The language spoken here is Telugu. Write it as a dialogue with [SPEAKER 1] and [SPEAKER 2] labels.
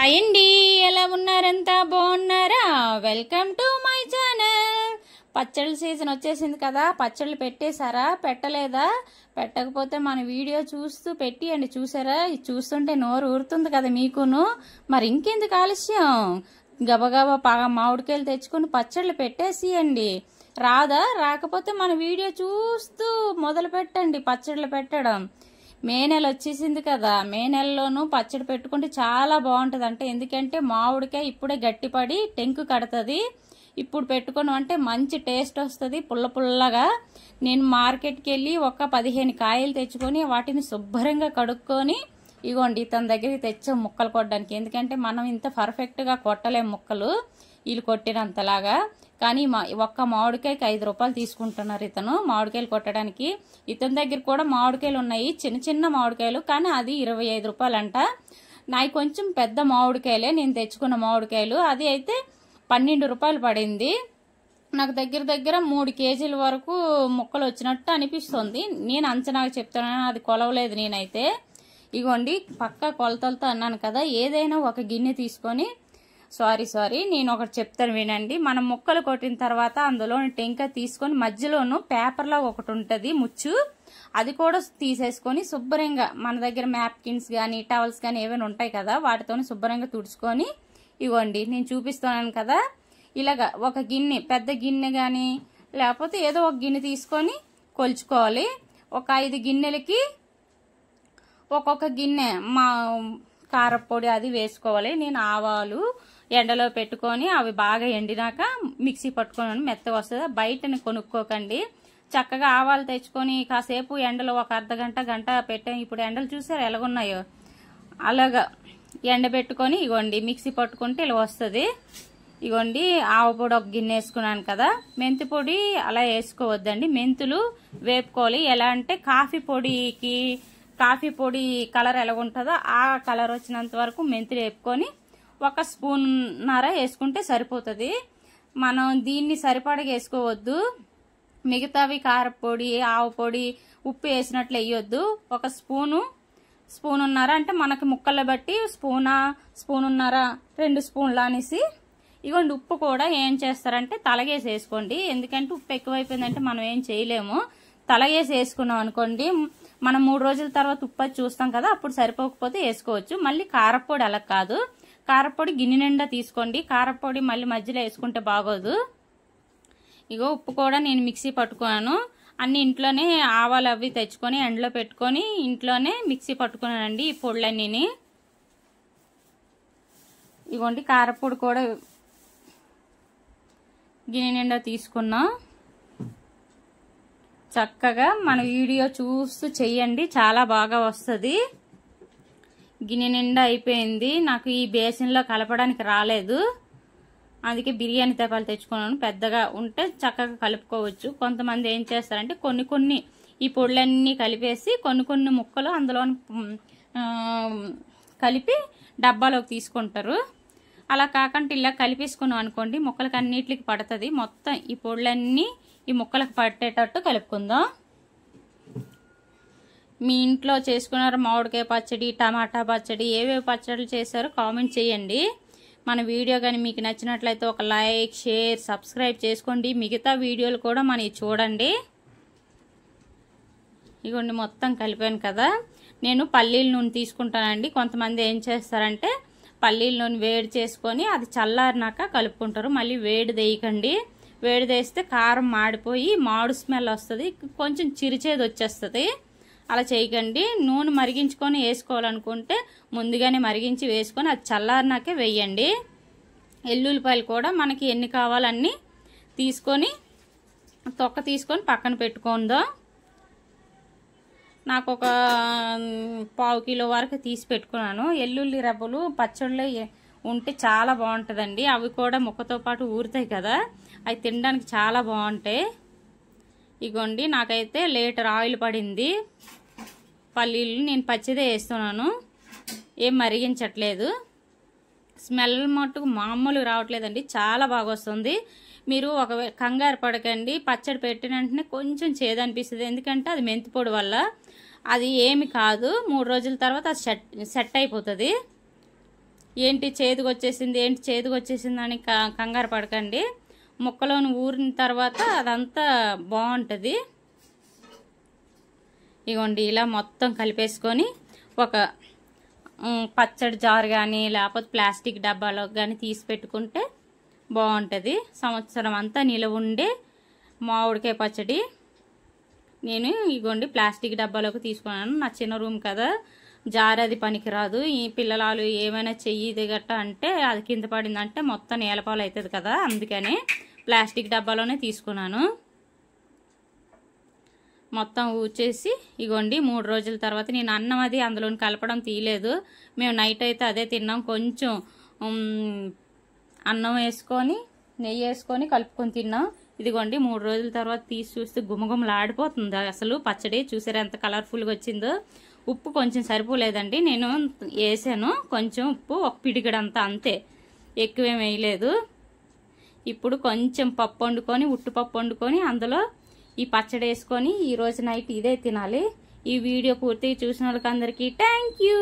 [SPEAKER 1] హాయ్ అండి, ఎలా ఉన్నారంతా? బాగున్నారా? Welcome to my channel. పచ్చళ్ళ సీజన్ వచ్చేసింది కదా, పచ్చళ్ళు పెట్టేశారా? పెట్టలేదా? పెట్టకపోతే మన వీడియో చూస్తూ పెట్టియండి. చూసారా? చూస్తుంటే నోరు ఊరుతుంది కదా మీకును. మరి ఇంకెందుకు ఆలస్యం? గబగబా మామిడికాయలు తెచ్చుకుని పచ్చళ్ళు పెట్టేసియండి. రాకపోతే మన వీడియో చూస్తూ మొదలు పెట్టండి పచ్చళ్ళు పెట్టడం. మే నెల వచ్చేసింది కదా, మే నెలలోనూ పచ్చడి పెట్టుకుంటే చాలా బాగుంటుంది. అంటే ఎందుకంటే మామిడికాయ ఇప్పుడే గట్టిపడి టెంకు కడుతుంది. ఇప్పుడు పెట్టుకున్నాం అంటే మంచి టేస్ట్ వస్తుంది, పుల్ల పుల్లగా. నేను మార్కెట్కి వెళ్ళి ఒక 15 కాయలు తెచ్చుకొని వాటిని శుభ్రంగా కడుక్కొని ఇగోండి తన దగ్గరికి తెచ్చాం ముక్కలు కొట్టడానికి. ఎందుకంటే మనం ఇంత పర్ఫెక్ట్గా కొట్టలేం ముక్కలు, వీళ్ళు కొట్టినంతలాగా. కానీ ఒక్క మామిడికాయకి 5 రూపాయలు తీసుకుంటున్నారు ఇతను మామిడికాయలు కొట్టడానికి. ఇతని దగ్గర కూడా మామిడికాయలు ఉన్నాయి, చిన్న చిన్న మామిడికాయలు, కానీ అది 25 రూపాయలు అంట. నాయి కొంచెం పెద్ద మామిడికాయలే నేను తెచ్చుకున్న మామిడికాయలు, అది అయితే 12 రూపాయలు పడింది. నాకు దగ్గర 3 కేజీల వరకు ముక్కలు వచ్చినట్టు అనిపిస్తుంది. నేను అంచనాగా చెప్తున్నాను, అది కొలవలేదు నేనైతే. ఇగోండి పక్కా కొలతలతో అన్నాను కదా. ఏదైనా ఒక గిన్నె తీసుకొని సారీ నేను ఒకటి చెప్తాను వినండి. మనం ముక్కలు కొట్టిన తర్వాత అందులో టెంక తీసుకొని మధ్యలోను పేపర్లా ఒకటి ఉంటుంది ముచ్చు, అది కూడా తీసేసుకొని శుభ్రంగా మన దగ్గర మ్యాప్కిన్స్ కానీ టవల్స్ కానీ ఏమైనా ఉంటాయి కదా, వాటితో శుభ్రంగా తుడుచుకొని ఇవ్వండి నేను చూపిస్తున్నాను కదా. ఇలాగా ఒక గిన్నె, పెద్ద గిన్నె కానీ లేకపోతే ఏదో ఒక గిన్నె తీసుకొని కొలుచుకోవాలి. ఒక 5 గిన్నెలకి ఒక్కొక్క గిన్నె మా కారపొడి అది వేసుకోవాలి. నేను ఆవాలు ఎండలో పెట్టుకొని అవి బాగా ఎండినాక మిక్సీ పట్టుకొని మెత్తగా వస్తుంది. బయటని కొనుక్కోకండి, చక్కగా ఆవాలు తెచ్చుకొని కాసేపు ఎండలో ఒక గంట పెట్టాం. ఇప్పుడు ఎండలు చూసారు ఎలాగున్నాయో, అలాగా ఎండబెట్టుకొని ఇగోండి మిక్సీ పట్టుకుంటే ఇలా వస్తుంది. ఇగోండి ఆవ పొడి ఒక గిన్నె వేసుకున్నాను కదా. మెంతి పొడి అలా వేసుకోవద్దండి, మెంతులు వేపుకోవాలి. ఎలా అంటే కాఫీ పొడి కలర్ ఎలాగుంటుందో ఆ కలర్ వచ్చినంత వరకు మెంతులు వేపుకొని 1 స్పూన్నర వేసుకుంటే సరిపోతుంది. మనం దీన్ని సరిపడగా వేసుకోవద్దు. మిగతావి కారపొడి, ఆవు పొడి, ఉప్పు వేసినట్లు వేయొద్దు. 1 స్పూనున్నర అంటే మనకి ముక్కలు బట్టి స్పూనున్నర 2 స్పూన్లు అనేసి. ఇగోండి ఉప్పు కూడా ఏం చేస్తారంటే తలగేసి వేసుకోండి. ఎందుకంటే ఉప్పు ఎక్కువైపోయిందంటే మనం ఏం చేయలేము. తలగేసి వేసుకున్నాం అనుకోండి, మనం 3 రోజుల తర్వాత ఉప్పు చూస్తాం కదా, అప్పుడు సరిపోకపోతే వేసుకోవచ్చు. మళ్ళీ కారపొడి అలా కాదు, కారపొడి గిన్నె నిండా తీసుకోండి. కారపొడి మళ్ళీ మధ్యలో వేసుకుంటే బాగోదు. ఇగో ఉప్పు కూడా నేను మిక్సీ పట్టుకున్నాను. అన్ని ఇంట్లోనే ఆవాలు అవి తెచ్చుకొని ఎండలో పెట్టుకొని ఇంట్లోనే మిక్సీ పట్టుకున్నానండి ఈ పొడులన్నీ. ఇగోండి కారపొడి కూడా గిన్నె నిండా తీసుకున్నాం. చక్కగా మన వీడియో చూస్తూ చెయ్యండి, చాలా బాగా వస్తుంది. గిన్నె నిండా అయిపోయింది. నాకు ఈ బేసిన్లో కలపడానికి రాలేదు, అందుకే బిర్యానీ తెపాలు తెచ్చుకున్నాను. పెద్దగా ఉంటే చక్కగా కలుపుకోవచ్చు. కొంతమంది ఏం చేస్తారంటే కొన్ని ఈ పొడులన్నీ కలిపేసి కొన్ని ముక్కలు అందులో కలిపి డబ్బాలోకి తీసుకుంటారు. అలా కాకుండా ఇలా కలిపేసుకున్నాం అనుకోండి ముక్కలకి అన్నిటికి పడుతుంది. మొత్తం ఈ పొడులన్నీ ఈ ముక్కలకు పట్టేటట్టు కలుపుకుందాం. మీ ఇంట్లో చేసుకున్నారు మామిడికాయ పచ్చడి, టమాటా పచ్చడి, ఏవేవి పచ్చళ్ళు చేశారో కామెంట్ చేయండి. మన వీడియో కానీ మీకు నచ్చినట్లయితే ఒక లైక్, షేర్, సబ్స్క్రైబ్ చేసుకోండి. మిగతా వీడియోలు కూడా మనకి చూడండి. ఇగోండి మొత్తం కలిపాను కదా. నేను పల్లీల నూనె తీసుకుంటానండి. కొంతమంది ఏం చేస్తారంటే పల్లీల నూనె వేడి చేసుకొని అది చల్లారినాక కలుపుకుంటారు. మళ్ళీ వేడి వేయకండి, వేడి వేస్తే కారం మాడిపోయి మాడు స్మెల్ వస్తుంది, కొంచెం చిరిచేది వచ్చేస్తుంది. అలా చేయకండి. నూనె మరిగించుకొని వేసుకోవాలనుకుంటే ముందుగానే మరిగించి వేసుకొని అది చల్లారినాకే వేయండి. ఎల్లుల్లిపాయలు కూడా మనకి ఎన్ని కావాలన్నీ తీసుకొని తొక్క తీసుకొని పక్కన పెట్టుకుందాం. నాకు ఒక 1/4 కిలో వరకు తీసి పెట్టుకున్నాను. ఎల్లుల్లి రెబ్బలు పచ్చళ్ళు ఉంటే చాలా బాగుంటుందండి. అవి కూడా ముక్కతో పాటు ఊరుతాయి కదా, అవి తినడానికి చాలా బాగుంటాయి. ఇగోండి నాకైతే లీటర్ ఆయిల్ పడింది. పల్లీలు నేను పచ్చిదే వేస్తున్నాను, ఏం మరిగించట్లేదు. స్మెల్ మట్టుకు మామూలు రావట్లేదండి, చాలా బాగా వస్తుంది. మీరు ఒకవేళ కంగారు పడకండి, పచ్చడి పెట్టిన వెంటనే కొంచెం చేదనిపిస్తుంది. ఎందుకంటే అది మెంతిపొడి వల్ల, అది ఏమి కాదు. 3 రోజుల తర్వాత అది సెట్ అయిపోతుంది. ఏంటి చేదుకొచ్చేసింది అని కంగారు పడకండి. ముక్కలోని ఊరిన తర్వాత అదంతా బాగుంటుంది. ఇగోండి ఇలా మొత్తం కలిపేసుకొని ఒక పచ్చడి జారు కానీ లేకపోతే ప్లాస్టిక్ డబ్బాలో కానీ తీసి పెట్టుకుంటే బాగుంటుంది. సంవత్సరం అంతా నిలవ ఉండే మామిడికాయ పచ్చడి నేను ఇగోండి ప్లాస్టిక్ డబ్బాలోకి తీసుకున్నాను. నా చిన్న రూమ్ కదా, జారు అది పనికిరాదు. ఈ పిల్లలు ఏమైనా చెయ్యి గట్ట అంటే అది కింద పడిందంటే మొత్తం నేలపాలు అవుతుంది కదా, అందుకని ప్లాస్టిక్ డబ్బాలోనే తీసుకున్నాను. మొత్తం ఊచేసి ఇగోండి 3 రోజుల తర్వాత నేను అన్నం అది అందులోని కలపడం తీయలేదు. మేము నైట్ అయితే అదే తిన్నాం. కొంచెం అన్నం వేసుకొని నెయ్యి వేసుకొని కలుపుకొని తిన్నాం. ఇదిగోండి 3 రోజుల తర్వాత తీసి చూస్తే గుమగుమలాడిపోతుంది అసలు పచ్చడి. చూసారా ఎంత కలర్ఫుల్గా వచ్చిందో. ఉప్పు కొంచెం సరిపోలేదండి, నేను వేసాను కొంచెం ఉప్పు, ఒక పిడిగడంతా అంతే, ఎక్కువేం వేయలేదు. ఇప్పుడు కొంచెం పప్పు వండుకొని ఉట్టుపప్పు వండుకొని అందులో ఈ పచ్చడి వేసుకొని ఈరోజు నైట్ ఇదే తినాలి. ఈ వీడియో పూర్తిగా చూసిన వాళ్ళకి అందరికీ థ్యాంక్ యూ.